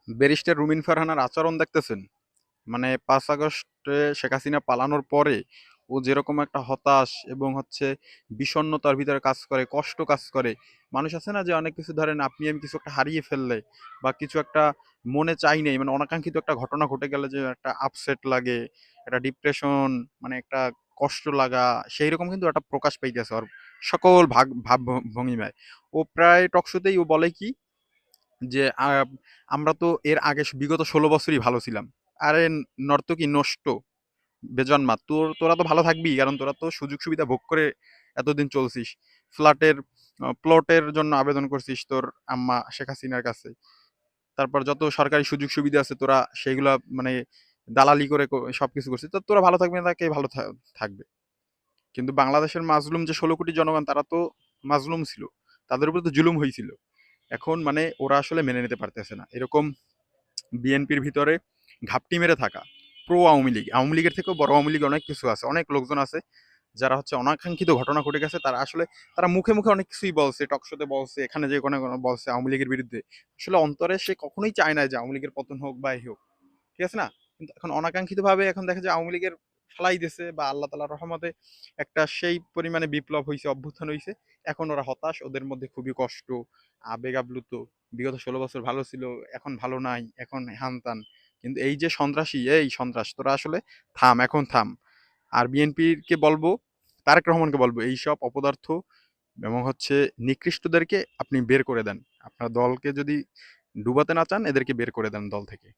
Barrister রুমিন ফারহানার আচরণ দেখতেছেন? মানে ৫ আগস্টে শেখ হাসিনা পালানোর পরে ও যেরকম একটা হতাশ এবং হচ্ছে বিষণ্ণতার ভিতরে কাজ করে, কষ্ট কাজ করে। মানুষ আছে না যে অনেক কিছু ধরেন আপনি আমি কিছু একটা হারিয়ে ফেললে বা কিছু একটা মনে চাই নাই মানে অনাকাঙ্ক্ষিত একটা ঘটনা ঘটে গেলে যে একটা আপসেট লাগে, একটা ডিপ্রেশন মানে একটা কষ্ট লাগা সেই রকম কিন্তু একটা প্রকাশ পাইতেছে ওর সকল ভাব ভঙ্গিমায়। ও প্রায় টকশোতেই ও বলে কি যে আমরা তো এর আগে বিগত ১৬ বছরই ভালো ছিলাম। আরে নর্তকী নষ্ট বেজন্মা তোরা তো ভালো থাকবি কারণ তোরা তো সুযোগ সুবিধা ভোগ করে এতদিন চলছিস। ফ্ল্যাটের প্লটের জন্য আবেদন করছিস তোর আম্মা শেখ হাসিনার কাছে। তারপর যত সরকারি সুযোগ সুবিধা আছে তোরা সেইগুলা মানে দালালি করে সবকিছু করছিস। তো তোরা ভালো থাকবি না তাকে ভালো থাকবে। কিন্তু বাংলাদেশের মাজলুম যে ১৬ কোটি জনগণ তারা তো মাজলুম ছিল। তাদের উপর তো জুলুম হয়েছিল। এখন মানে ওরা আসলে মেনে নিতে পারতেছে না। এরকম বিএনপির ভিতরে ঘাপটি মেরে থাকা প্রো আওয়ামী লীগ, আওয়ামী লীগের থেকেও বড় আওয়ামী লীগ অনেক কিছু আছে, অনেক লোকজন আছে যারা হচ্ছে অনাকাঙ্ক্ষিত ঘটনা ঘটে গেছে তারা আসলে তারা মুখে মুখে অনেক কিছুই বলছে, টকশোতে বলছে, এখানে যে কোনো কোনো বলছে আওয়ামী লীগের বিরুদ্ধে। আসলে অন্তরে সে কখনোই চায় না যে আওয়ামী লীগের পতন হোক বা এই হোক, ঠিক আছে না? কিন্তু এখন অনাকাঙ্ক্ষিত ভাবে এখন দেখা যায় আওয়ামী লীগের ফেলাই দিছে বা আল্লাহ তালার রহমতে একটা সেই পরিমাণে বিপ্লব হয়েছে, অভ্যুত্থান হয়েছে। এখন ওরা হতাশ, ওদের মধ্যে খুবই কষ্ট, আবেগ আপ্লুত। বিগত ১৬ বছর ভালো ছিল, এখন ভালো নাই, এখন হ্যান ত্যান। কিন্তু এই যে সন্ত্রাসী, এই সন্ত্রাস তোরা আসলে থাম, এখন থাম। আর বিএনপির কে বলবো, তারেক রহমানকে বলবো এইসব অপদার্থ এবং হচ্ছে নিকৃষ্টদেরকে আপনি বের করে দেন। আপনার দলকে যদি ডুবাতে না চান এদেরকে বের করে দেন দল থেকে।